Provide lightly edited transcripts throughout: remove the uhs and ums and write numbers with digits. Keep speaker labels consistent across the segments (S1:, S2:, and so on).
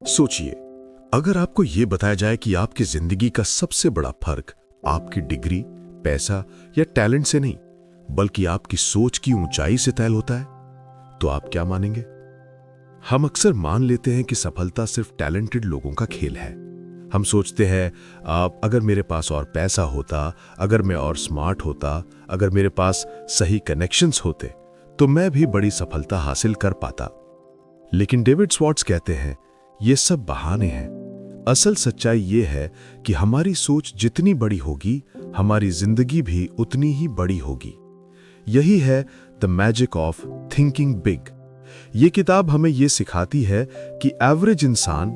S1: सोचिए, अगर आपको यह बताया जाए कि आपकी जिंदगी का सबसे बड़ा फर्क आपकी डिग्री, पैसा या टैलेंट से नहीं, बल्कि आपकी सोच की ऊंचाई से तय होता है, तो आप क्या मानेंगे? हम अक्सर मान लेते हैं कि सफलता सिर्फ टैलेंटेड लोगों का खेल है। हम सोचते हैं, अगर मेरे पास और पैसा होता, अगर मैं और स्मार्ट होता, अगर मेरे पास सही कनेक्शंस होते, तो मैं भी बड़ी सफलता हासिल कर पाता। लेकिन डेविड स्वॉर्ट्स कहते हैं, ये सब बहाने हैं। असल सच्चाई ये है कि हमारी सोच जितनी बड़ी होगी, हमारी जिंदगी भी उतनी ही बड़ी होगी। यही है the magic of thinking big. ये किताब हमें ये सिखाती है कि एवरेज इंसान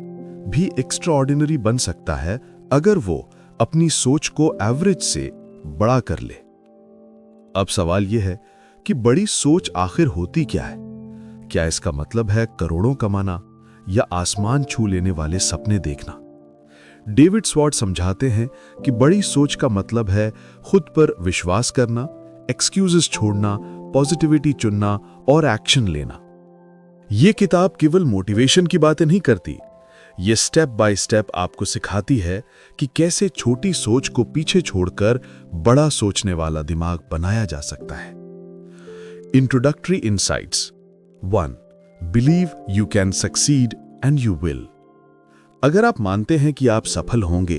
S1: भी एक्स्ट्राऑर्डिनरी बन सकता है अगर वो अपनी सोच को एवरेज से बड़ा कर ले। अब सवाल यह है कि बड़ी सोच आखिर होती क्या है? क्या इसका मतलब है करोड़ों कमाना या आसमान छू लेने वाले सपने देखना? डेविड स्वॉर्ट्स समझाते हैं कि बड़ी सोच का मतलब है खुद पर विश्वास करना, एक्सक्यूजेस छोड़ना, पॉजिटिविटी चुनना और एक्शन लेना। यह किताब केवल मोटिवेशन की बातें नहीं करती, यह स्टेप बाय स्टेप आपको सिखाती है कि कैसे छोटी सोच को पीछे छोड़कर बड़ा सोचने वाला दिमाग बनाया जा सकता है। Introductory insights 1. Believe you can succeed and you will. अगर आप मानते हैं कि आप सफल होंगे,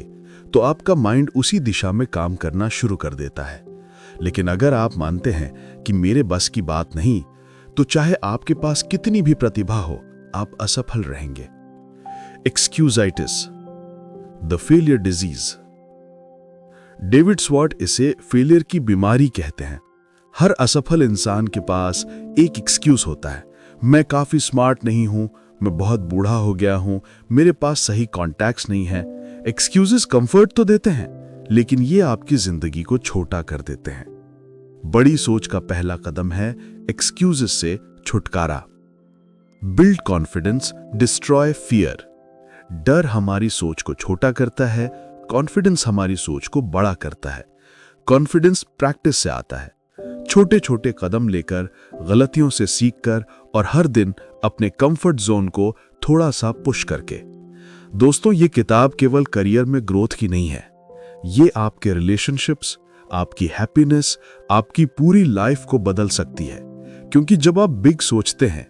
S1: तो आपका माइंड उसी दिशा में काम करना शुरू कर देता है। लेकिन अगर आप मानते हैं कि मेरे बस की बात नहीं, तो चाहे आपके पास कितनी भी प्रतिभा हो, आप असफल रहेंगे। एक्सक्यूजाइटिस, द फेलियर डिजीज। डेविड स्वॉर्ट इसे फेलियर की बीमारी कहते हैं। हर असफल इंसान के पास एक एक्सक्यूज होता है। मैं काफी स्मार्ट नहीं हूं, मैं बहुत बूढ़ा हो गया हूं, मेरे पास सही कॉन्टैक्ट्स नहीं है। एक्सक्यूजेस कंफर्ट तो देते हैं, लेकिन ये आपकी जिंदगी को छोटा कर देते हैं। बड़ी सोच का पहला कदम है एक्सक्यूजेस से छुटकारा। Build confidence, destroy fear. डर हमारी सोच को छोटा करता है, कॉन्फिडेंस हमारी सोच को बड़ा करता है। कॉन्फिडेंस प्रैक्टिस से आता है, छोटे छोटे कदम लेकर, गलतियों से सीखकर और हर दिन अपने कंफर्ट जोन को थोड़ा सा पुश करके। दोस्तों, ये किताब केवल करियर में ग्रोथ की नहीं है, ये आपके रिलेशनशिप्स, आपकी हैप्पीनेस, आपकी पूरी लाइफ को बदल सकती है। क्योंकि जब आप बिग सोचते हैं,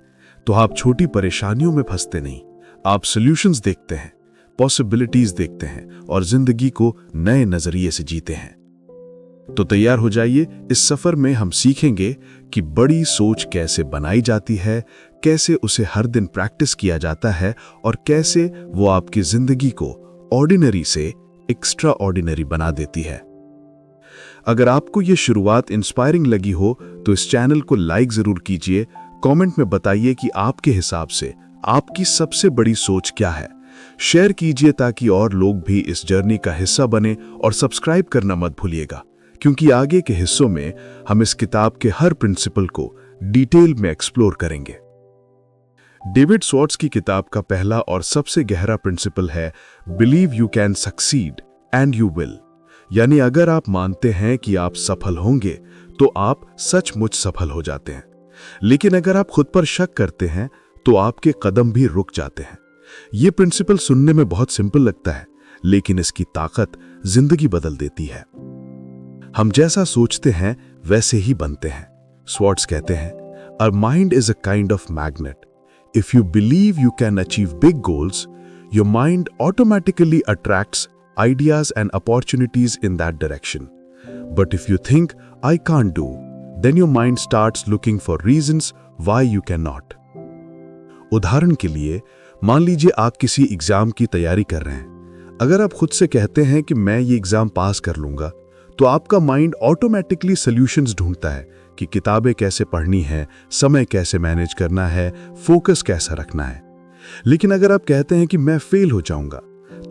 S1: तो आप छोटी परेशानियों में फंसते नहीं, आप सॉल्यूशंस देखते हैं, पॉसिबिलिटीज देखते हैं और जिंदगी को नए नजरिए से जीते हैं। तो तैयार हो जाइए, इस सफर में हम सीखेंगे कि बड़ी सोच कैसे बनाई जाती है, कैसे उसे हर दिन प्रैक्टिस किया जाता है और कैसे वो आपकी जिंदगी को ऑर्डिनरी से एक्स्ट्रा ऑर्डिनरी बना देती है। अगर आपको ये शुरुआत इंस्पायरिंग लगी हो, तो इस चैनल को लाइक जरूर कीजिए। कमेंट में बताइए कि आपके हिसाब से आपकी सबसे बड़ी सोच क्या है। शेयर कीजिए ताकि और लोग भी इस जर्नी का हिस्सा बने और सब्सक्राइब करना मत भूलिएगा, क्योंकि आगे के हिस्सों में हम इस किताब के हर प्रिंसिपल को डिटेल में एक्सप्लोर करेंगे। डेविड स्वॉर्ट्स की किताब का पहला और सबसे गहरा प्रिंसिपल है believe you can succeed and you will. यानी अगर आप मानते हैं कि आप सफल होंगे, तो आप सचमुच सफल हो जाते हैं। लेकिन अगर आप खुद पर शक करते हैं, तो आपके कदम भी रुक जाते हैं। यह प्रिंसिपल सुनने में बहुत सिंपल लगता है, लेकिन इसकी ताकत जिंदगी बदल देती है। हम जैसा सोचते हैं वैसे ही बनते हैं। स्वॉर्ट्स कहते हैं, a mind is a kind of magnet. If you believe you can achieve big goals, your mind automatically attracts ideas and opportunities in that direction. But if you think, I can't do, then your mind starts looking for reasons why you cannot. उदाहरण के लिए, मान लीजिए आप किसी exam की तैयारी कर रहे हैं। अगर आप खुद से कहते हैं कि मैं ये एग्जाम पास कर लूंगा, तो आपका माइंड ऑटोमेटिकली सॉल्यूशंस ढूंढता है कि किताबें कैसे पढ़नी है, समय कैसे मैनेज करना है, फोकस कैसा रखना है। लेकिन अगर आप कहते हैं कि मैं फेल हो जाऊंगा,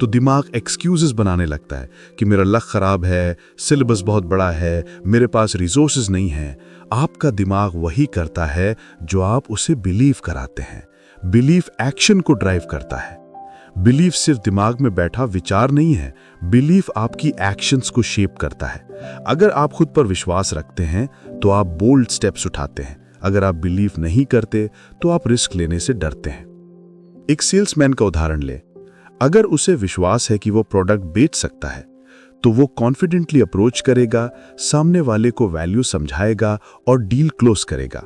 S1: तो दिमाग एक्सक्यूजेस बनाने लगता है कि मेरा लक खराब है, सिलेबस बहुत बड़ा है, मेरे पास रिसोर्सेज नहीं है। आपका दिमाग वही करता है जो आप उसे बिलीव कराते हैं। बिलीफ एक्शन को ड्राइव करता है। बिलीफ सिर्फ दिमाग में बैठा विचार नहीं है, बिलीफ आपकी एक्शंस को शेप करता है। अगर आप खुद पर विश्वास रखते हैं, तो आप बोल्ड स्टेप्स उठाते हैं। अगर आप बिलीव नहीं करते, तो आप रिस्क लेने से डरते हैं। एक सेल्समैन का उदाहरण लें। अगर उसे विश्वास है कि वो प्रोडक्ट बेच सकता है तो वो कॉन्फिडेंटली अप्रोच करेगा, सामने वाले को वैल्यू समझाएगा और डील क्लोज करेगा।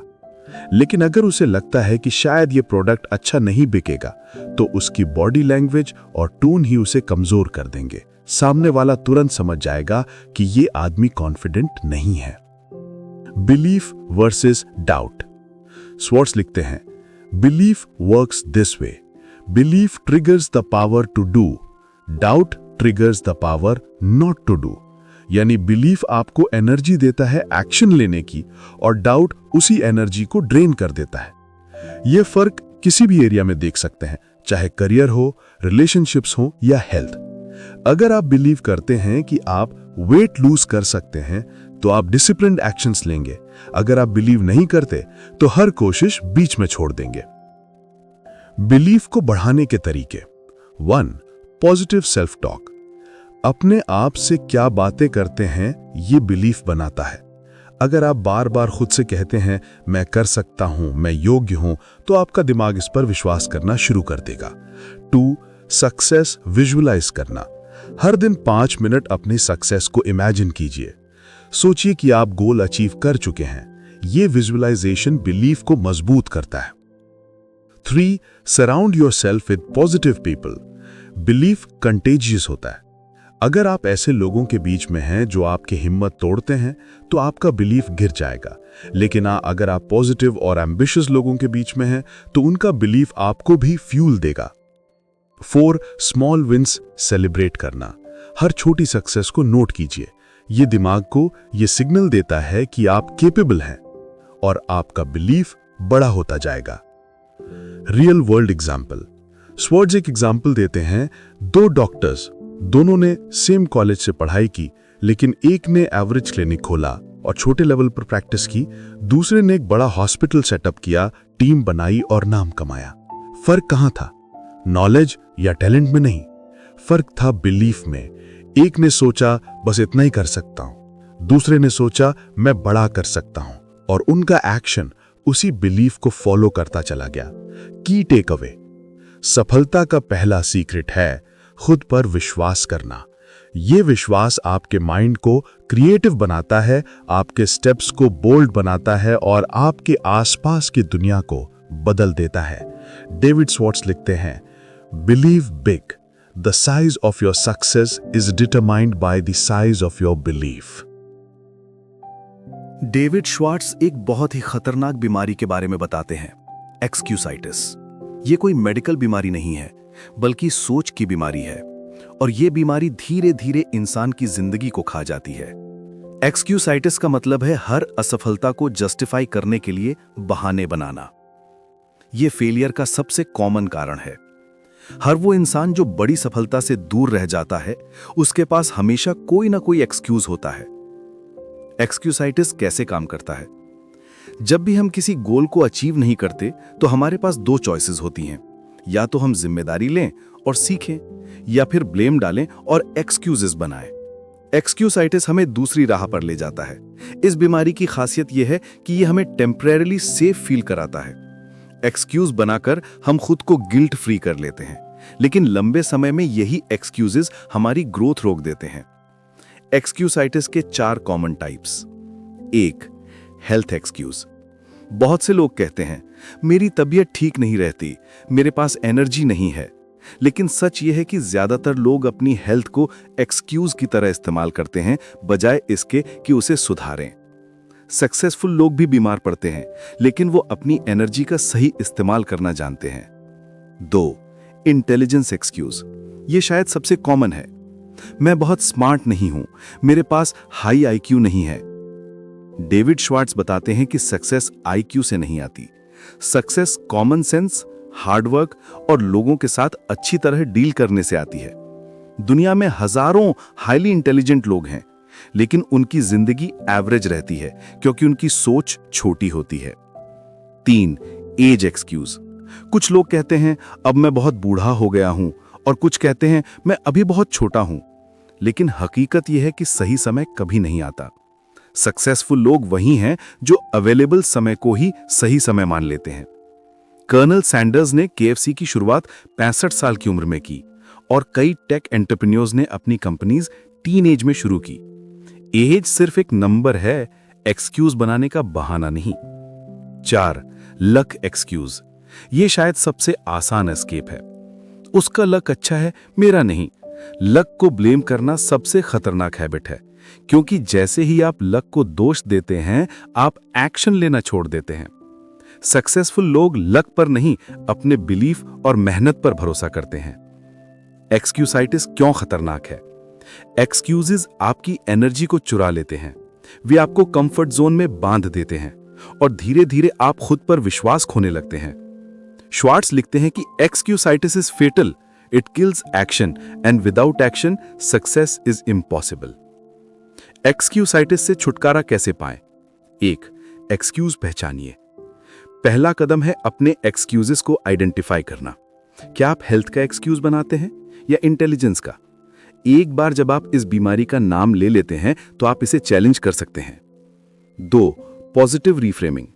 S1: लेकिन अगर उसे लगता है कि शायद ये प्रोडक्ट अच्छा नहीं बिकेगा तो उसकी बॉडी लैंग्वेज और टोन ही उसे कमजोर कर देंगे। सामने वाला तुरंत समझ जाएगा कि ये आदमी कॉन्फिडेंट नहीं है। Belief versus doubt. स्वॉर्ट्स लिखते हैं, belief works this way, belief triggers the power to do, doubt triggers the power not to do. यानी बिलीफ आपको एनर्जी देता है एक्शन लेने की और डाउट उसी एनर्जी को ड्रेन कर देता है। यह फर्क किसी भी एरिया में देख सकते हैं, चाहे करियर हो, रिलेशनशिप्स हो या हेल्थ। अगर आप बिलीव करते हैं कि आप वेट लूज कर सकते हैं तो आप डिसिप्लिन्ड एक्शंस लेंगे। अगर आप बिलीव नहीं करते तो हर कोशिश बीच में छोड़ देंगे। बिलीफ को बढ़ाने के तरीके। 1. Positive self talk. अपने आप से क्या बातें करते हैं ये बिलीफ बनाता है। अगर आप बार बार खुद से कहते हैं मैं कर सकता हूं, मैं योग्य हूं, तो आपका दिमाग इस पर विश्वास करना शुरू कर देगा। 2. सक्सेस विजुअलाइज करना। हर दिन 5 मिनट अपनी सक्सेस को इमेजिन कीजिए। सोचिए कि आप गोल अचीव कर चुके हैं। ये विजुअलाइजेशन बिलीफ को मजबूत करता है। 3. Surround yourself with positive people. Belief contagious होता है। अगर आप ऐसे लोगों के बीच में हैं जो आपकी हिम्मत तोड़ते हैं तो आपका बिलीफ गिर जाएगा। लेकिन अगर आप पॉजिटिव और एम्बिशियस लोगों के बीच में हैं तो उनका बिलीफ आपको भी फ्यूल देगा। 4. स्मॉल विंस सेलिब्रेट करना। हर छोटी सक्सेस को नोट कीजिए। ये दिमाग को ये सिग्नल देता है कि आप केपेबल हैं और आपका बिलीफ बड़ा होता जाएगा। Real world example. स्वॉर्ट्स एक एग्जाम्पल देते हैं। 2 डॉक्टर्स, दोनों ने सेम कॉलेज से पढ़ाई की, लेकिन एक ने एवरेज क्लिनिक खोला और छोटे लेवल पर प्रैक्टिस की, दूसरे ने एक बड़ा हॉस्पिटल सेटअप किया, टीम बनाई और नाम कमाया। फर्क कहां था? नॉलेज या टैलेंट में नहीं, फर्क था बिलीफ में। एक ने सोचा बस इतना ही कर सकता हूं, दूसरे ने सोचा मैं बड़ा कर सकता हूं, और उनका एक्शन उसी बिलीफ को फॉलो करता चला गया। की टेक अवे। सफलता का पहला सीक्रेट है खुद पर विश्वास करना। यह विश्वास आपके माइंड को क्रिएटिव बनाता है, आपके स्टेप्स को बोल्ड बनाता है और आपके आसपास की दुनिया को बदल देता है। डेविड स्वॉर्ट्स लिखते हैं, believe big, the size of your success is determined by the size of your belief.
S2: David Schwartz एक बहुत ही खतरनाक बीमारी के बारे में बताते हैं, एक्सक्यूसाइटिस। ये कोई मेडिकल बीमारी नहीं है, बल्कि सोच की बीमारी है, और ये बीमारी धीरे धीरे इंसान की जिंदगी को खा जाती है। एक्सक्यूसाइटिस का मतलब है हर असफलता को जस्टिफाई करने के लिए बहाने बनाना। ये फेलियर का सबसे कॉमन कारण है। हर वो इंसान जो बड़ी सफलता से दूर रह जाता है, उसके पास हमेशा कोई ना कोई एक्सक्यूज होता है। एक्सक्यूसाइटिस कैसे काम करता है? जब भी हम किसी गोल को अचीव नहीं करते तो हमारे पास 2 चॉइसेस होती हैं। या तो हम जिम्मेदारी लें और सीखें, या फिर ब्लेम डालें और एक्सक्यूजेस बनाएं। एक्सक्यूसाइटिस हमें दूसरी राह पर ले जाता है। इस बीमारी की खासियत यह है कि यह हमें टेम्परेरीली सेफ फील कराता है। एक्सक्यूज बनाकर हम खुद को गिल्ट फ्री कर लेते हैं, लेकिन लंबे समय में यही एक्सक्यूजेस हमारी ग्रोथ रोक देते हैं। एक्सक्यूसाइटिस के 4 कॉमन टाइप्स। 1. Health excuse. बहुत से लोग कहते हैं मेरी तबीयत ठीक नहीं रहती, मेरे पास एनर्जी नहीं है। लेकिन सच यह है कि ज्यादातर लोग अपनी हेल्थ को एक्सक्यूज की तरह इस्तेमाल करते हैं, बजाय इसके कि उसे सुधारें। सक्सेसफुल लोग भी बीमार पड़ते हैं, लेकिन वो अपनी एनर्जी का सही इस्तेमाल करना जानते हैं। 2. Intelligence excuse. ये शायद सबसे कॉमन है। मैं बहुत स्मार्ट नहीं हूं, मेरे पास हाई आईक्यू नहीं है। डेविड श्वार्ट्स बताते हैं कि सक्सेस आईक्यू से नहीं आती। सक्सेस कॉमन सेंस, हार्डवर्क और लोगों के साथ अच्छी तरह डील करने से आती है। दुनिया में हजारों हाईली इंटेलिजेंट लोग हैं, लेकिन उनकी जिंदगी एवरेज रहती है क्योंकि उनकी सोच छोटी होती है। 3. Age excuse. कुछ लोग कहते हैं अब मैं बहुत बूढ़ा हो गया हूं, और कुछ कहते हैं मैं अभी बहुत छोटा हूं। लेकिन हकीकत यह है कि सही समय कभी नहीं आता। सक्सेसफुल लोग वही हैं जो अवेलेबल समय को ही सही समय मान लेते हैं। कर्नल सैंडर्स ने केएफसी की शुरुआत 65 साल की उम्र में की और कई टेक एंटरप्रेन्योर्स ने अपनी कंपनीज टीन एज में शुरू की। एज सिर्फ एक नंबर है, एक्सक्यूज बनाने का बहाना नहीं। 4. Luck excuse. ये शायद सबसे आसान एस्केप है। उसका लक अच्छा है, मेरा नहीं। लक को ब्लेम करना सबसे खतरनाक हैबिट है, क्योंकि जैसे ही आप लक को दोष देते हैं, आप एक्शन लेना छोड़ देते हैं। सक्सेसफुल लोग लक पर नहीं, अपने बिलीफ और मेहनत पर भरोसा करते हैं। एक्सक्यूसाइटिस क्यों खतरनाक है? एक्सक्यूजेस आपकी एनर्जी को चुरा लेते हैं। वे आपको कंफर्ट जोन में बांध देते हैं और धीरे धीरे आप खुद पर विश्वास खोने लगते हैं। श्वार्ट्ज लिखते हैं कि excusitis is fatal, it kills action and without action success is impossible. Excusitis से छुटकारा कैसे पाएं? 1. एक्सक्यूज पहचानिए। पहला कदम है अपने एक्सक्यूजेस को आइडेंटिफाई करना। क्या आप हेल्थ का एक्सक्यूज बनाते हैं या इंटेलिजेंस का? एक बार जब आप इस बीमारी का नाम ले लेते हैं तो आप इसे चैलेंज कर सकते हैं। 2. Positive reframing.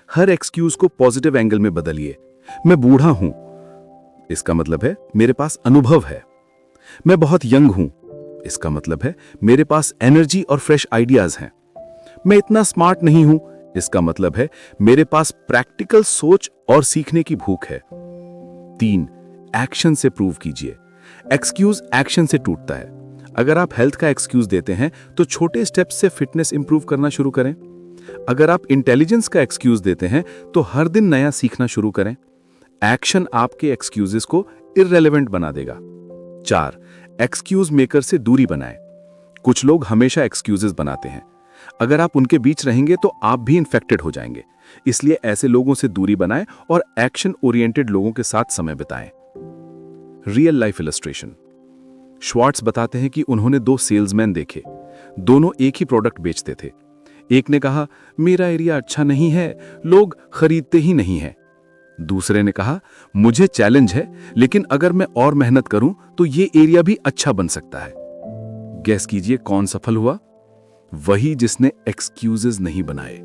S2: हर एक्सक्यूज को पॉजिटिव एंगल में बदलिए। मैं बूढ़ा हूं, इसका मतलब है मेरे पास अनुभव है। मैं बहुत यंग हूं, इसका मतलब है मेरे पास एनर्जी और फ्रेश आइडियाज हैं। मैं इतना स्मार्ट नहीं हूं, इसका मतलब है मेरे पास प्रैक्टिकल सोच और सीखने की भूख है। 3. एक्शन से प्रूव कीजिए। एक्सक्यूज एक्शन से टूटता है। अगर आप हेल्थ का एक्सक्यूज देते हैं तो छोटे स्टेप्स से फिटनेस इंप्रूव करना शुरू करें। अगर आप इंटेलिजेंस का एक्सक्यूज देते हैं तो हर दिन नया सीखना शुरू करें। एक्शन आपके एक्सक्यूजेस को इररेलेवेंट बना देगा। 4. एक्सक्यूज मेकर से दूरी बनाएं। कुछ लोग हमेशा एक्सक्यूजेस बनाते हैं। अगर आप उनके बीच रहेंगे तो आप भी इन्फेक्टेड हो जाएंगे। इसलिए ऐसे लोगों से दूरी बनाएं और एक्शन ओरिएंटेड लोगों के साथ समय बिताएं। Real life illustration. श्वार्ट्ज बताते हैं कि उन्होंने 2 सेल्समैन देखे। दोनों एक ही प्रोडक्ट बेचते थे। एक ने कहा, मेरा एरिया अच्छा नहीं है, लोग खरीदते ही नहीं हैं। दूसरे ने कहा, मुझे चैलेंज है, लेकिन अगर मैं और मेहनत करूं तो ये एरिया भी अच्छा बन सकता है। गैस कीजिए कौन सफल हुआ? वही जिसने एक्सक्यूजेस नहीं बनाए।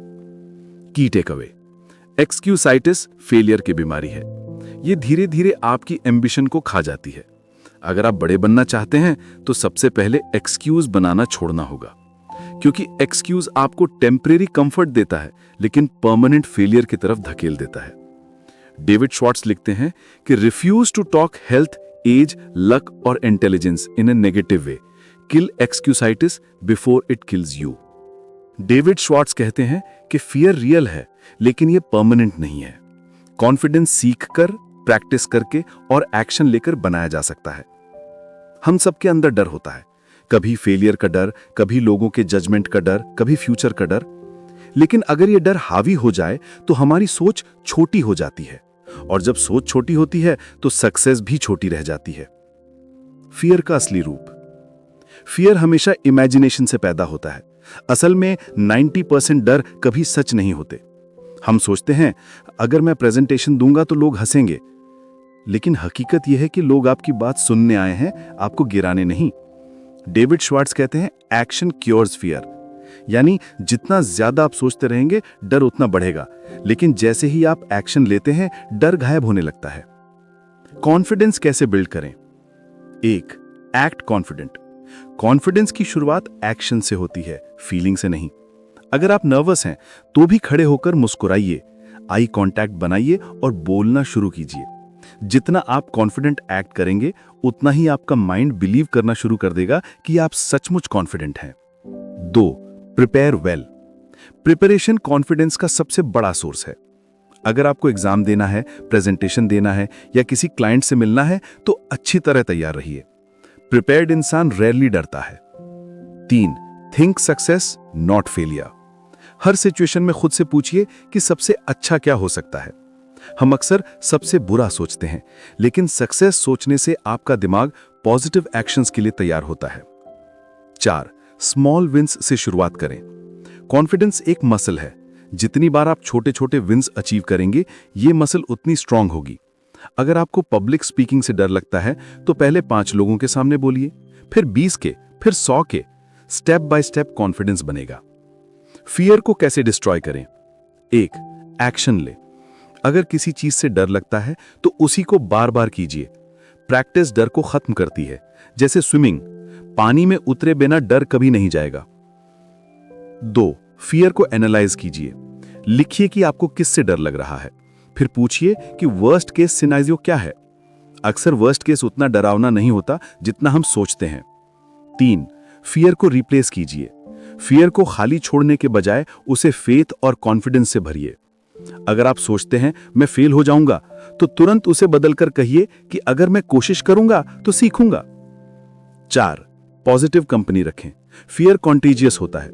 S2: की टेक अवे, एक्सक्यूसाइटिस फेलियर की बीमारी है। ये धीरे धीरे आपकी एम्बिशन को खा जाती है। अगर आप बड़े बनना चाहते हैं तो सबसे पहले एक्सक्यूज बनाना छोड़ना होगा, क्योंकि एक्सक्यूज आपको टेम्परेरी कंफर्ट देता है लेकिन परमानेंट फेलियर की तरफ धकेल देता है। डेविड श्वार्ट्ज लिखते हैं कि refuse to talk health, age, luck और intelligence in a negative way, kill excusitis before it kills you. David Schwartz कहते हैं कि फियर रियल है लेकिन यह परमानेंट नहीं है। कॉन्फिडेंस सीखकर, प्रैक्टिस करके और एक्शन लेकर बनाया जा सकता है। हम सबके अंदर डर होता है, कभी फेलियर का डर, कभी लोगों के जजमेंट का डर, कभी फ्यूचर का डर। लेकिन अगर यह डर हावी हो जाए तो हमारी सोच छोटी हो जाती है, और जब सोच छोटी होती है तो सक्सेस भी छोटी रह जाती है। फियर का असली रूप। फियर हमेशा इमेजिनेशन से पैदा होता है। असल में 90% डर कभी सच नहीं होते। हम सोचते हैं अगर मैं प्रेजेंटेशन दूंगा तो लोग हंसेंगे, लेकिन हकीकत यह है कि लोग आपकी बात सुनने आए हैं, आपको गिराने नहीं। डेविड श्वार्ट्ज कहते हैं एक्शन क्योर्स फियर, यानी जितना ज्यादा आप सोचते रहेंगे डर उतना बढ़ेगा, लेकिन जैसे ही आप एक्शन लेते हैं डर गायब होने लगता है। कॉन्फिडेंस कैसे बिल्ड करें? 1. Act confident. कॉन्फिडेंस की शुरुआत एक्शन से होती है, फीलिंग से नहीं। अगर आप नर्वस हैं तो भी खड़े होकर मुस्कुराइए, आई कांटेक्ट बनाइए और बोलना शुरू कीजिए। जितना आप कॉन्फिडेंट एक्ट करेंगे उतना ही आपका माइंड बिलीव करना शुरू कर देगा कि आप सचमुच कॉन्फिडेंट हैं। 2. Prepare well. प्रिपरेशन कॉन्फिडेंस का सबसे बड़ा सोर्स है। अगर आपको एग्जाम देना है, प्रेजेंटेशन देना है या किसी क्लाइंट से मिलना है तो अच्छी तरह तैयार रहिए। प्रिपेयर्ड इंसान रेयरली डरता है। 3. Think success not failure. Her situation में खुद से पूछिए कि सबसे अच्छा क्या हो सकता है। हम अक्सर सबसे बुरा सोचते हैं, लेकिन सक्सेस सोचने से आपका दिमाग पॉजिटिव एक्शंस के लिए तैयार होता है। 4. स्मॉल विंस से शुरुआत करें। कॉन्फिडेंस एक मसल है। जितनी बार आप छोटे छोटे विंस अचीव करेंगे, ये मसल उतनी स्ट्रांग होगी। अगर आपको पब्लिक स्पीकिंग से डर लगता है तो पहले 5 लोगों के सामने बोलिए, फिर 20 के, फिर 100 के। स्टेप बाय स्टेप कॉन्फिडेंस बनेगा। फियर को कैसे डिस्ट्रॉय करें? 1. एक्शन ले। अगर किसी चीज से डर लगता है तो उसी को बार बार कीजिए। प्रैक्टिस डर को खत्म करती है। जैसे स्विमिंग, पानी में उतरे बिना डर कभी नहीं जाएगा। 2. फियर को एनालाइज कीजिए। लिखिए कि आपको किससे डर लग रहा है, फिर पूछिए कि वर्स्ट केस सिनेरियो क्या है। अक्सर वर्स्ट केस उतना डरावना नहीं होता जितना हम सोचते हैं। 3. फियर को रिप्लेस कीजिए। फियर को खाली छोड़ने के बजाय उसे फेथ और कॉन्फिडेंस से भरिए। अगर आप सोचते हैं मैं फेल हो जाऊंगा, तो तुरंत उसे बदलकर कहिए कि अगर मैं कोशिश करूंगा तो सीखूंगा। 4. पॉजिटिव कंपनी रखें। फियर कॉन्टेजियस होता है।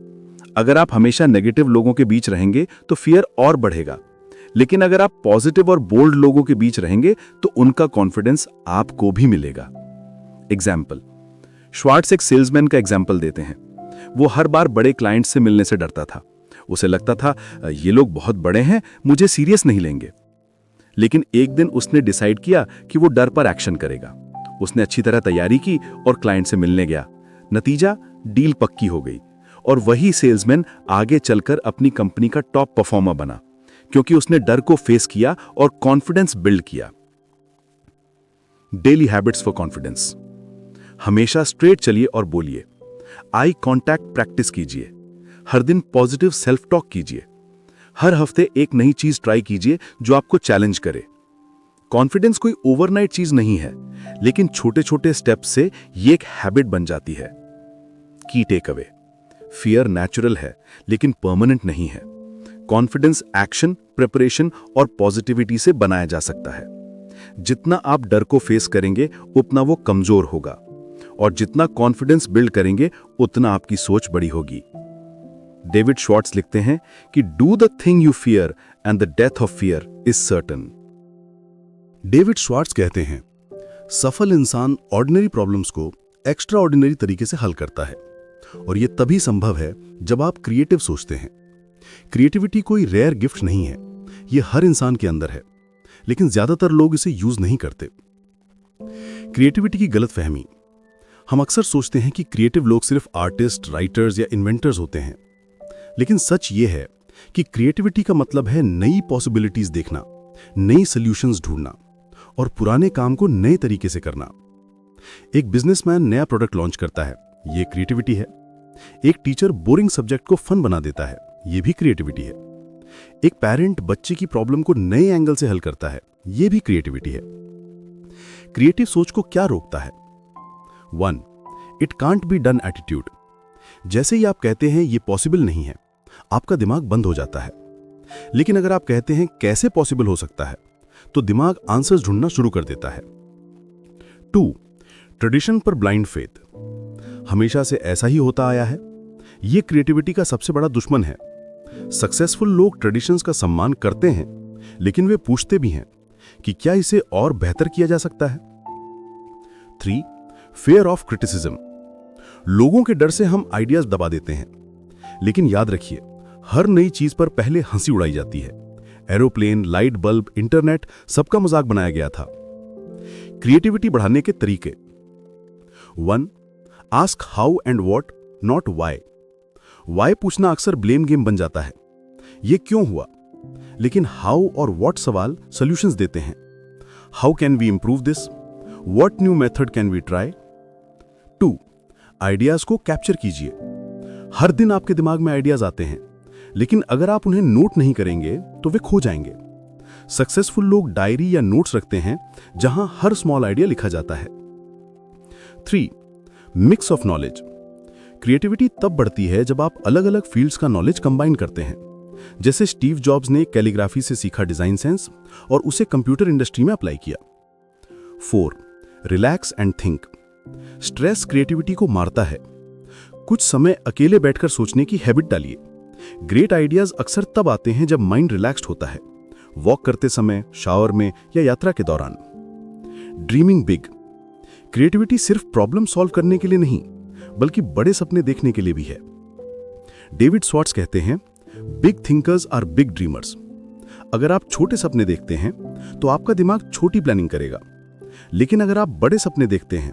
S2: अगर आप हमेशा नेगेटिव लोगों के बीच रहेंगे तो फियर और बढ़ेगा, लेकिन अगर आप पॉजिटिव और बोल्ड लोगों के बीच रहेंगे तो उनका कॉन्फिडेंस आपको भी मिलेगा। एग्जाम्पल, श्वार्ट्ज एक सेल्समैन का एग्जाम्पल देते हैं। वो हर बार बड़े क्लाइंट से मिलने से डरता था। उसे लगता था ये लोग बहुत बड़े हैं, मुझे सीरियस नहीं लेंगे। लेकिन एक दिन उसने डिसाइड किया कि वो डर पर एक्शन करेगा। उसने अच्छी तरह तैयारी की और क्लाइंट से मिलने गया। नतीजा, डील पक्की हो गई और वही सेल्समैन आगे चलकर अपनी कंपनी का टॉप परफॉर्मर बना, क्योंकि उसने डर को फेस किया और कॉन्फिडेंस बिल्ड किया। Daily habits for confidence. हमेशा स्ट्रेट चलिए और बोलिए। आई कांटेक्ट प्रैक्टिस कीजिए। हर दिन पॉजिटिव सेल्फ टॉक कीजिए। हर हफ्ते एक नई चीज ट्राई कीजिए जो आपको चैलेंज करे। कॉन्फिडेंस कोई ओवरनाइट चीज नहीं है, लेकिन छोटे छोटे स्टेप्स से ये एक हैबिट बन जाती है। की टेक अवे, फियर नेचुरल है लेकिन परमानेंट नहीं है। कॉन्फिडेंस एक्शन, प्रिपरेशन और पॉजिटिविटी से बनाया जा सकता है। जितना आप डर को फेस करेंगे उतना वो कमजोर होगा, और जितना कॉन्फिडेंस बिल्ड करेंगे उतना आपकी सोच बड़ी होगी। डेविड श्वार्ट्ज लिखते हैं कि do the thing you fear and the death of fear is certain.
S1: David Schwartz कहते हैं, सफल इंसान ऑर्डिनरी प्रॉब्लम्स को एक्स्ट्रा ऑर्डिनरी तरीके से हल करता है, और यह तभी संभव है जब आप क्रिएटिव सोचते हैं। क्रिएटिविटी कोई रेयर गिफ्ट नहीं है, यह हर इंसान के अंदर है, लेकिन ज्यादातर लोग इसे यूज नहीं करते। क्रिएटिविटी की गलतफहमी। हम अक्सर सोचते हैं कि क्रिएटिव लोग सिर्फ आर्टिस्ट, राइटर्स या इन्वेंटर्स होते हैं, लेकिन सच ये है कि क्रिएटिविटी का मतलब है नई पॉसिबिलिटीज देखना, नई सॉल्यूशंस ढूंढना और पुराने काम को नए तरीके से करना। एक बिजनेसमैन नया प्रोडक्ट लॉन्च करता है, ये क्रिएटिविटी है। एक टीचर बोरिंग सब्जेक्ट को फन बना देता है, ये भी क्रिएटिविटी है। एक पेरेंट बच्चे की प्रॉब्लम को नए एंगल से हल करता है, ये भी क्रिएटिविटी है। क्रिएटिव सोच को क्या रोकता है? 1. It can't be done attitude. जैसे ही आप कहते हैं ये पॉसिबल नहीं है, आपका दिमाग बंद हो जाता है। लेकिन अगर आप कहते हैं कैसे पॉसिबल हो सकता है, तो दिमाग आंसर्स ढूंढना शुरू कर देता है। 2. ट्रेडिशन पर ब्लाइंड फेथ। हमेशा से ऐसा ही होता आया है, यह क्रिएटिविटी का सबसे बड़ा दुश्मन है। सक्सेसफुल लोग ट्रेडिशंस का सम्मान करते हैं, लेकिन वे पूछते भी हैं कि क्या इसे और बेहतर किया जा सकता है। 3. Fair of criticism. लोगों के डर से हम आइडियाज दबा देते हैं, लेकिन याद रखिए, हर नई चीज पर पहले हंसी उड़ाई जाती है। एरोप्लेन, लाइट बल्ब, इंटरनेट, सबका मजाक बनाया गया था। क्रिएटिविटी बढ़ाने के तरीके। 1. Ask how and what, not why. Why पूछना अक्सर ब्लेम गेम बन जाता है, ये क्यों हुआ, लेकिन हाउ और व्हाट सवाल सॉल्यूशंस देते हैं। How can we improve this, what new method can we try. 2. Ideas को कैप्चर कीजिए। हर दिन आपके दिमाग में आइडियाज आते हैं, लेकिन अगर आप उन्हें नोट नहीं करेंगे तो वे खो जाएंगे। सक्सेसफुल लोग डायरी या नोट्स रखते हैं जहां हर स्मॉल आइडिया लिखा जाता है। 3. Mix of knowledge. क्रिएटिविटी तब बढ़ती है जब आप अलग अलग फील्ड्स का नॉलेज कंबाइन करते हैं। जैसे स्टीव जॉब्स ने कैलीग्राफी से सीखा डिजाइन सेंस और उसे कंप्यूटर इंडस्ट्री में अप्लाई किया। 4. Relax and think. Stress creativity को मारता है। कुछ समय अकेले बैठकर सोचने की हैबिट डालिए। ग्रेट आइडियाज अक्सर तब आते हैं जब माइंड रिलैक्स्ड होता है, वॉक करते समय, शावर में या यात्रा के दौरान। Dreaming big. क्रिएटिविटी सिर्फ प्रॉब्लम सॉल्व करने के लिए नहीं, बल्कि बड़े सपने देखने के लिए भी है। डेविड श्वार्ट्ज कहते हैं, big thinkers are big dreamers. अगर आप छोटे सपने देखते हैं तो आपका दिमाग छोटी प्लानिंग करेगा, लेकिन अगर आप बड़े सपने देखते हैं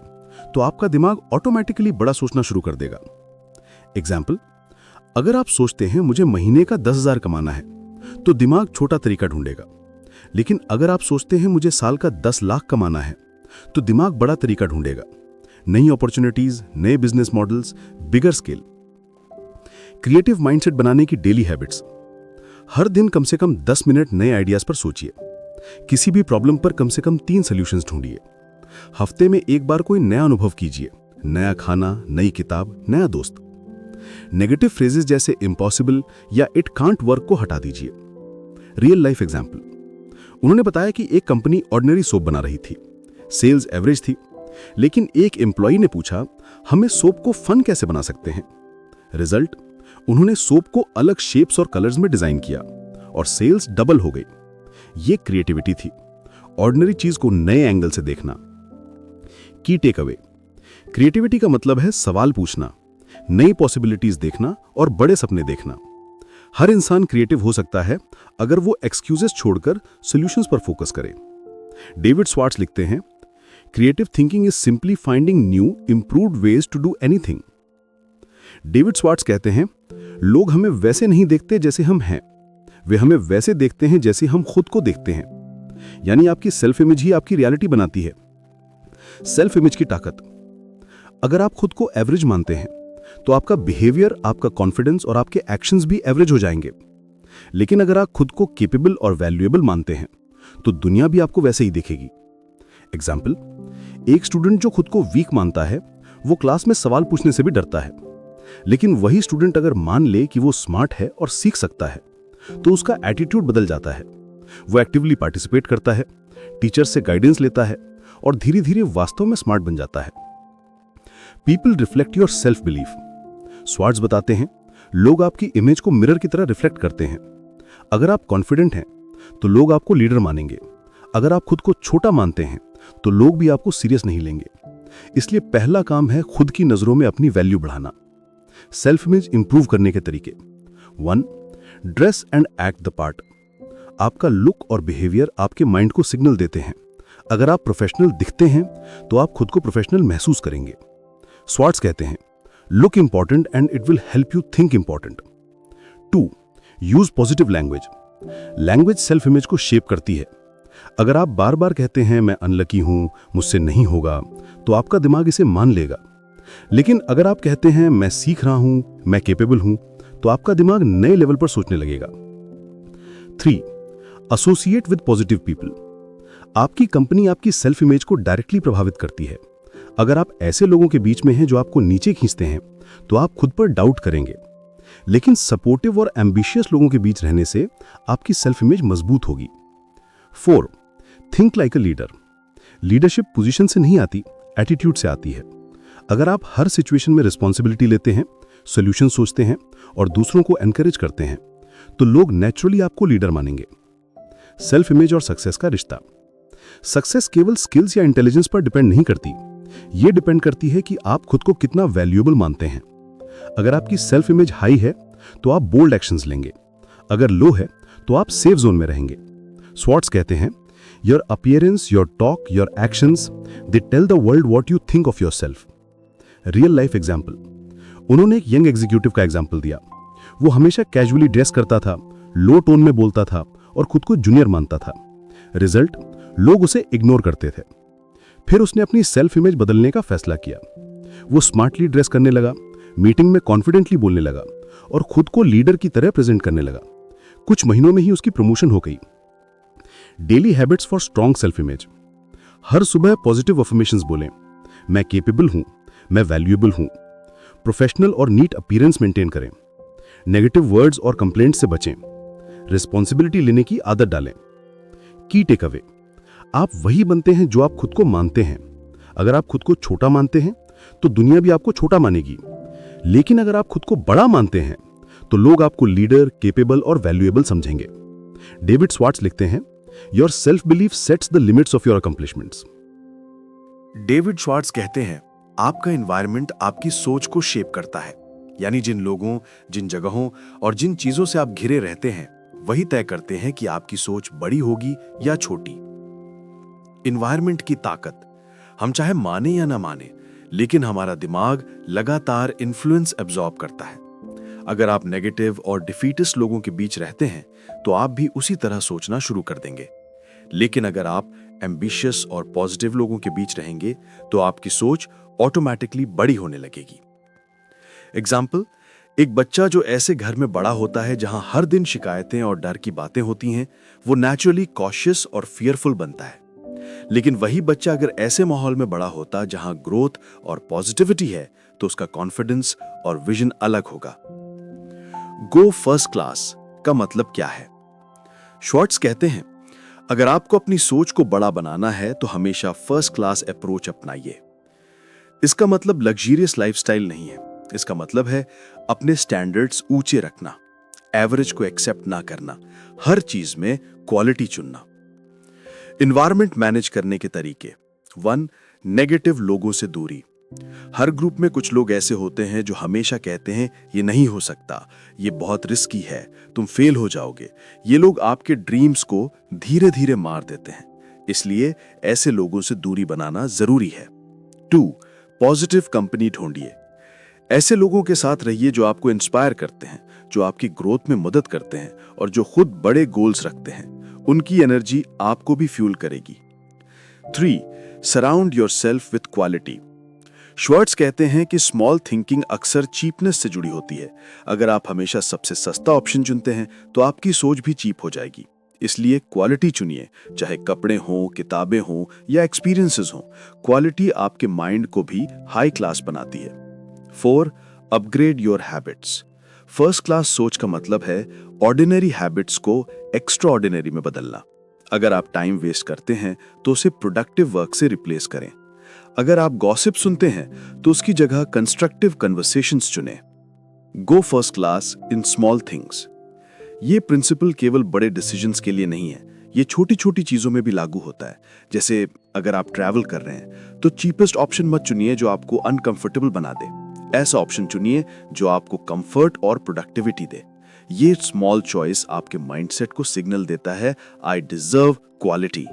S1: तो आपका दिमाग ऑटोमेटिकली बड़ा सोचना शुरू कर देगा। एग्जाम्पल, अगर आप सोचते हैं मुझे महीने का 10,000 कमाना है, तो दिमाग छोटा तरीका ढूंढेगा। लेकिन अगर आप सोचते हैं मुझे साल का 10 लाख कमाना है, तो दिमाग बड़ा तरीका ढूंढेगा, नई अपॉर्चुनिटीज, नए business models, bigger scale. Creative mindset बनाने की डेली हैबिट्स। हर दिन कम से कम 10 मिनट नए आइडियाज पर सोचिए। किसी भी प्रॉब्लम पर कम से कम 3 सॉल्यूशंस ढूंढिए। हफ्ते में एक बार कोई नया अनुभव कीजिए, नया खाना, नई किताब, नया दोस्त। नेगेटिव फ्रेजेस जैसे इम्पॉसिबल या इट कांट वर्क को हटा दीजिए। Real life example. उन्होंने बताया कि एक कंपनी ऑर्डिनरी सोप बना रही थी, सेल्स एवरेज थी, लेकिन एक एम्प्लॉई ने पूछा, हमें सोप को फन कैसे बना सकते हैं? रिजल्ट, उन्होंने सोप को अलग शेप्स और कलर्स में डिजाइन किया और सेल्स डबल हो गई। ये क्रिएटिविटी थी, ऑर्डिनरी चीज को नए एंगल से देखना। की टेक अवे। क्रिएटिविटी का मतलब है सवाल पूछना, नई पॉसिबिलिटीज देखना और बड़े सपने देखना। हर इंसान क्रिएटिव हो सकता है अगर वो एक्सक्यूजेस छोड़कर सॉल्यूशंस पर फोकस करे। डेविड स्वार्ट्स लिखते हैं, creative thinking is simply finding new improved ways to do anything. David Schwartz कहते हैं, लोग हमें वैसे नहीं देखते जैसे हम हैं, वे हमें वैसे देखते हैं जैसे हम खुद को देखते हैं। यानी आपकी सेल्फ इमेज ही आपकी रियलिटी बनाती है। सेल्फ इमेज की ताकत। अगर आप खुद को एवरेज मानते हैं तो आपका बिहेवियर, आपका कॉन्फिडेंस और आपके एक्शंस भी एवरेज हो जाएंगे। लेकिन अगर आप खुद को केपेबल और वैल्यूएबल मानते हैं तो दुनिया भी आपको वैसे ही देखेगी। एग्जाम्पल, एक स्टूडेंट जो खुद को वीक मानता है वो क्लास में सवाल पूछने से भी डरता है, लेकिन वही स्टूडेंट अगर मान ले कि वो स्मार्ट है और सीख सकता है तो उसका एटीट्यूड बदल जाता है। वो एक्टिवली पार्टिसिपेट करता है, टीचर से गाइडेंस लेता है और धीरे धीरे वास्तव में स्मार्ट बन जाता है। People reflect your self belief. Swarts बताते हैं, लोग आपकी इमेज को मिरर की तरह रिफ्लेक्ट करते हैं। अगर आप कॉन्फिडेंट हैं तो लोग आपको लीडर मानेंगे। अगर आप खुद को छोटा मानते हैं तो लोग भी आपको सीरियस नहीं लेंगे। इसलिए पहला काम है खुद की नजरों में अपनी वैल्यू बढ़ाना। सेल्फ इमेज इंप्रूव करने के तरीके। 1. Dress and act the part. आपका लुक और बिहेवियर आपके माइंड को सिग्नल देते हैं। अगर आप प्रोफेशनल दिखते हैं तो आप खुद को प्रोफेशनल महसूस करेंगे। स्वार्ट्स कहते हैं, look important and it will help you think important. 2. Use positive language. Language self image को शेप करती है। अगर आप बार बार कहते हैं मैं अनलकी हूं, मुझसे नहीं होगा, तो आपका दिमाग इसे मान लेगा। लेकिन अगर आप कहते हैं मैं सीख रहा हूं, मैं कैपेबल हूं, तो आपका दिमाग नए लेवल पर सोचने लगेगा। 3. Associate with positive people. आपकी कंपनी आपकी सेल्फ इमेज को डायरेक्टली प्रभावित करती है। अगर आप ऐसे लोगों के बीच में हैं जो आपको नीचे खींचते हैं तो आप खुद पर डाउट करेंगे। लेकिन सपोर्टिव और एम्बिशियस लोगों के बीच रहने से आपकी सेल्फ इमेज मजबूत होगी। 4. Think like a leader. Leadership position से नहीं आती, एटीट्यूड से आती है। अगर आप हर सिचुएशन में रिस्पॉन्सिबिलिटी लेते हैं, सॉल्यूशन सोचते हैं और दूसरों को एनकरेज करते हैं तो लोग नेचुरली आपको लीडर मानेंगे। सेल्फ इमेज और सक्सेस का रिश्ता। सक्सेस केवल स्किल्स या इंटेलिजेंस पर डिपेंड नहीं करती, यह डिपेंड करती है कि आप खुद को कितना वैल्यूएबल मानते हैं। अगर आपकी सेल्फ इमेज हाई है तो आप बोल्ड एक्शंस लेंगे, अगर लो है तो आप सेफ जोन में रहेंगे। स्वार्ट्स कहते हैं, your appearance, your talk, your actions, they tell the world what you think of yourself. Real life example. उन्होंने एक यंग एग्जीक्यूटिव का एग्जाम्पल दिया। वो हमेशा कैजुअली ड्रेस करता था, लो टोन में बोलता था और खुद को जूनियर मानता था। रिजल्ट, लोग उसे इग्नोर करते थे। फिर उसने अपनी सेल्फ इमेज बदलने का फैसला किया। वो स्मार्टली ड्रेस करने लगा, मीटिंग में कॉन्फिडेंटली बोलने लगा और खुद को लीडर की तरह प्रेजेंट करने लगा। कुछ महीनों में ही उसकी प्रमोशन हो गई। Daily habits for strong self image. हर सुबह पॉजिटिव अफर्मेशंस बोलें, मैं केपेबल हूं, मैं वैल्यूएबल हूं। प्रोफेशनल और नीट अपीयरेंस मेंटेन करें। नेगेटिव वर्ड्स और कंप्लेंट से बचें। रिस्पॉन्सिबिलिटी लेने की आदत डालें। की टेक अवे। आप वही बनते हैं जो आप खुद को मानते हैं। अगर आप खुद को छोटा मानते हैं तो दुनिया भी आपको छोटा मानेगी, लेकिन अगर आप खुद को बड़ा मानते हैं तो लोग आपको लीडर, केपेबल और वैल्यूएबल समझेंगे। डेविड स्वार्ट्स लिखते हैं, your self belief sets the limits of your accomplishments.
S2: David Schwartz कहते हैं, आपका एनवायरनमेंट आपकी सोच को शेप करता है। यानी जिन लोगों, जिन जगहों और जिन चीजों से आप घिरे रहते हैं वही तय करते हैं कि आपकी सोच बड़ी होगी या छोटी। एनवायरनमेंट की ताकत। हम चाहे माने या ना माने, लेकिन हमारा दिमाग लगातार इन्फ्लुएंस एब्जॉर्ब करता है। अगर आप नेगेटिव और डिफीटिस्ट लोगों के बीच रहते हैं तो आप भी उसी तरह सोचना शुरू कर देंगे। लेकिन अगर आप एम्बिशियस और पॉजिटिव लोगों के बीच रहेंगे तो आपकी सोच ऑटोमेटिकली बड़ी होने लगेगी। एग्जाम्पल, एक बच्चा जो ऐसे घर में बड़ा होता है जहां हर दिन शिकायतें और डर की बातें होती हैं, वो नेचुरली कॉशियस और फियरफुल बनता है। लेकिन वही बच्चा अगर ऐसे माहौल में बड़ा होता जहां ग्रोथ और पॉजिटिविटी है, तो उसका कॉन्फिडेंस और विजन अलग होगा। गो फर्स्ट क्लास का मतलब क्या है? श्वार्ट्ज कहते हैं, अगर आपको अपनी सोच को बड़ा बनाना है तो हमेशा फर्स्ट क्लास अप्रोच अपनाइए। इसका मतलब लग्जरियस लाइफस्टाइल नहीं है। इसका मतलब है अपने स्टैंडर्ड्स ऊंचे रखना, एवरेज को एक्सेप्ट ना करना, हर चीज में क्वालिटी चुनना। इन्वायरमेंट मैनेज करने के तरीके। 1. नेगेटिव लोगों से दूरी। हर ग्रुप में कुछ लोग ऐसे होते हैं जो हमेशा कहते हैं ये नहीं हो सकता, ये बहुत रिस्की है, तुम फेल हो जाओगे। ये लोग आपके ड्रीम्स को धीरे धीरे मार देते हैं, इसलिए ऐसे लोगों से दूरी बनाना जरूरी है। 2. पॉजिटिव कंपनी ढूंढिए। ऐसे लोगों के साथ रहिए जो आपको इंस्पायर करते हैं, जो आपकी ग्रोथ में मदद करते हैं और जो खुद बड़े गोल्स रखते हैं। उनकी एनर्जी आपको भी फ्यूल करेगी। 3. Surround yourself with quality. Schwartz कहते हैं कि स्मॉल थिंकिंग अक्सर चीपनेस से जुड़ी होती है। अगर आप हमेशा सबसे सस्ता ऑप्शन चुनते हैं तो आपकी सोच भी चीप हो जाएगी। इसलिए क्वालिटी चुनिए, चाहे कपड़े हों, किताबें हों या एक्सपीरियंसेस हों। क्वालिटी आपके माइंड को भी हाई क्लास बनाती है। 4. Upgrade your habits. First class सोच का मतलब है ऑर्डिनरी हैबिट्स को एक्स्ट्रा ऑर्डिनरी में बदलना। अगर आप टाइम वेस्ट करते हैं तो उसे प्रोडक्टिव वर्क से रिप्लेस करें। अगर आप गॉसिप सुनते हैं तो उसकी जगह कंस्ट्रक्टिव कन्वर्सेशंस चुनें। Go first class in small things. ये प्रिंसिपल केवल बड़े डिसीजंस के लिए नहीं है, ये छोटी छोटी चीजों में भी लागू होता है। जैसे अगर आप ट्रैवल कर रहे हैं तो चीपेस्ट ऑप्शन मत चुनिए जो आपको अनकंफर्टेबल बना दे। ऐसा ऑप्शन चुनिए जो आपको कंफर्ट और प्रोडक्टिविटी दे। ये स्मॉल चॉइस आपके माइंडसेट को सिग्नल देता है, I deserve quality.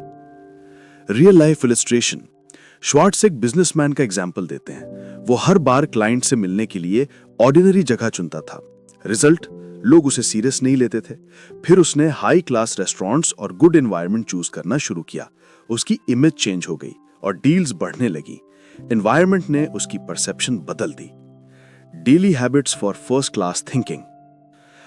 S2: Real life illustration. Schwartz एक बिजनेसमैन का एग्जाम्पल देते हैं। वो हर बार क्लाइंट से मिलने के लिए ऑर्डिनरी जगह चुनता था। रिजल्ट, लोग उसे सीरियस नहीं लेते थे। फिर उसने हाई क्लास रेस्टोरेंट्स और गुड एनवायरनमेंट चूज करना शुरू किया। उसकी इमेज चेंज हो गई और डील्स बढ़ने लगी। एनवायरनमेंट ने उसकी परसेप्शन बदल दी। Daily habits for first class thinking.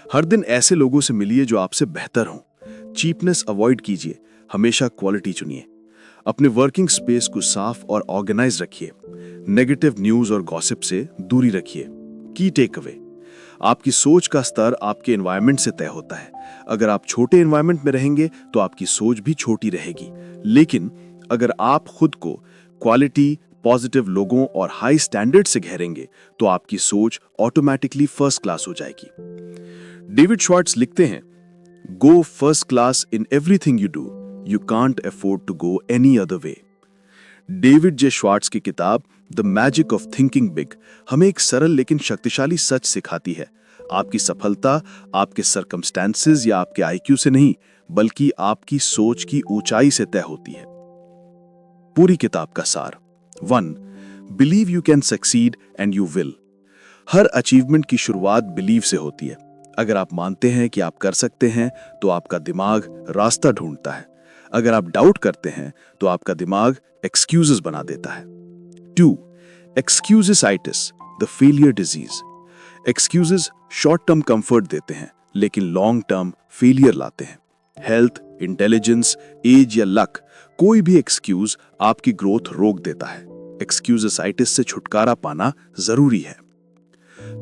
S2: हर दिन ऐसे लोगों से मिलिए जो आपसे बेहतर हों। चीपनेस अवॉइड कीजिए, हमेशा क्वालिटी चुनिए। अपने वर्किंग स्पेस को साफ और ऑर्गेनाइज रखिए। नेगेटिव न्यूज और गॉसिप से दूरी रखिए। की टेक अवे, आपकी सोच का स्तर आपके एनवायरनमेंट से तय होता है। अगर आप छोटे एनवायरनमेंट में रहेंगे तो आपकी सोच भी छोटी रहेगी, लेकिन अगर आप खुद को क्वालिटी, पॉजिटिव लोगों और हाई स्टैंडर्ड से घेरेंगे तो आपकी सोच ऑटोमेटिकली फर्स्ट क्लास हो जाएगी। डेविड श्वार्ट्ज लिखते हैं, go first class in everything you do, you can't afford to go any other way. David J Schwartz की किताब the magic of thinking big हमें एक सरल लेकिन शक्तिशाली सच सिखाती है। आपकी सफलता आपके सर्कमस्टेंसेस या आपके आईक्यू से नहीं, बल्कि आपकी सोच की ऊंचाई से तय होती है। पूरी किताब का सार। 1. Believe you can succeed and you will. Her achievement की शुरुआत बिलीव से होती है। अगर आप मानते हैं कि आप कर सकते हैं तो आपका दिमाग रास्ता ढूंढता है। अगर आप डाउट करते हैं तो आपका दिमाग एक्सक्यूजेस बना देता है। 2. Excusitis, the failure disease. Excuses short term comfort देते हैं लेकिन लॉन्ग टर्म फेलियर लाते हैं। हेल्थ, इंटेलिजेंस, एज या लक, कोई भी एक्सक्यूज आपकी ग्रोथ रोक देता है। एक्सक्यूजेसाइटिस से छुटकारा पाना जरूरी है।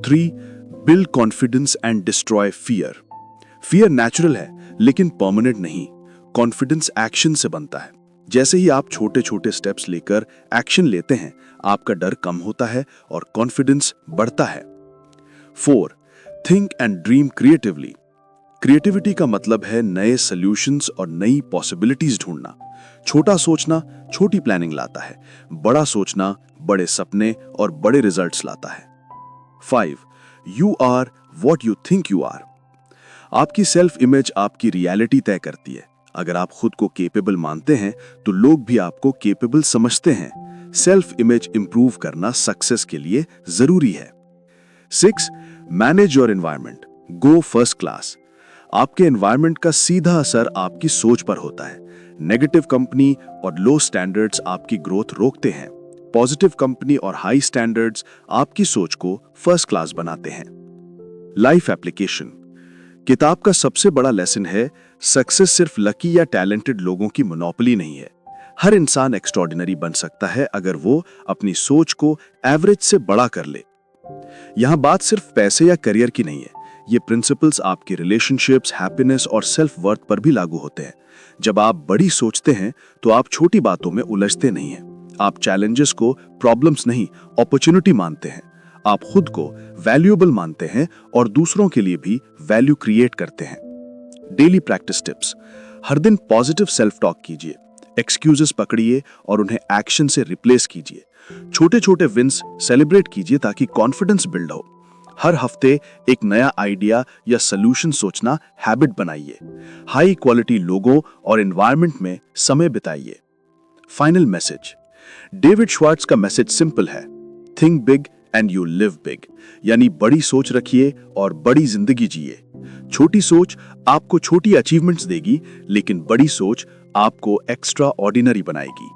S2: 3. Build confidence and destroy fear. Fear natural है लेकिन परमानेंट नहीं। कॉन्फिडेंस एक्शन से बनता है। जैसे ही आप छोटे छोटे स्टेप्स लेकर एक्शन लेते हैं, आपका डर कम होता है और कॉन्फिडेंस बढ़ता है। 4. Think and dream creatively. Creativity का मतलब है नए सॉल्यूशंस और नई पॉसिबिलिटीज ढूंढना। छोटा सोचना छोटी प्लानिंग लाता है, बड़ा सोचना बड़े सपने और बड़े रिजल्ट्स लाता है। 5. You are what you think you are. आपकी सेल्फ इमेज आपकी रियलिटी तय करती है। अगर आप खुद को केपेबल मानते हैं तो लोग भी आपको केपेबल समझते हैं। सेल्फ इमेज इंप्रूव करना सक्सेस के लिए जरूरी है। 6. Manage your environment, go first class. आपके एनवायरनमेंट का सीधा असर आपकी सोच पर होता है।
S1: नेगेटिव कंपनी और लो स्टैंडर्ड्स आपकी ग्रोथ रोकते हैं। पॉजिटिव कंपनी और हाई स्टैंडर्ड्स आपकी सोच को फर्स्ट क्लास बनाते हैं। Life application. किताब का सबसे बड़ा लेसन है, सक्सेस सिर्फ लकी या टैलेंटेड लोगों की मोनोपोली नहीं है। हर इंसान एक्स्ट्रॉर्डिनरी बन सकता है अगर वो अपनी सोच को एवरेज से बड़ा कर ले। यहां बात सिर्फ पैसे या करियर की नहीं है, ये प्रिंसिपल्स आपकी रिलेशनशिप्स, हैप्पीनेस और सेल्फ वर्थ पर भी लागू होते हैं। जब आप बड़ी सोचते हैं तो आप छोटी बातों में उलझते नहीं हैं। आप चैलेंजेस को प्रॉब्लम्स नहीं, अपॉर्चुनिटी मानते हैं। आप खुद को वैल्यूएबल मानते हैं और दूसरों के लिए भी वैल्यू क्रिएट करते हैं। Daily practice tips. हर दिन पॉजिटिव सेल्फ टॉक कीजिए, एक्सक्यूजेस पकड़िए और उन्हें एक्शन से रिप्लेस कीजिए। छोटे छोटे विंस सेलिब्रेट कीजिए ताकि कॉन्फिडेंस बिल्ड हो। हर हफ्ते एक नया आइडिया या सॉल्यूशन सोचना हैबिट बनाइए। हाई क्वालिटी लोगों और एनवायरनमेंट में समय बिताइए। Final message. डेविड श्वार्ट्ज का मैसेज सिंपल है, think big and you live big. यानी बड़ी सोच रखिए और बड़ी जिंदगी जिए। छोटी सोच आपको छोटी अचीवमेंट्स देगी, लेकिन बड़ी सोच आपको एक्स्ट्रा ऑर्डिनरी बनाएगी।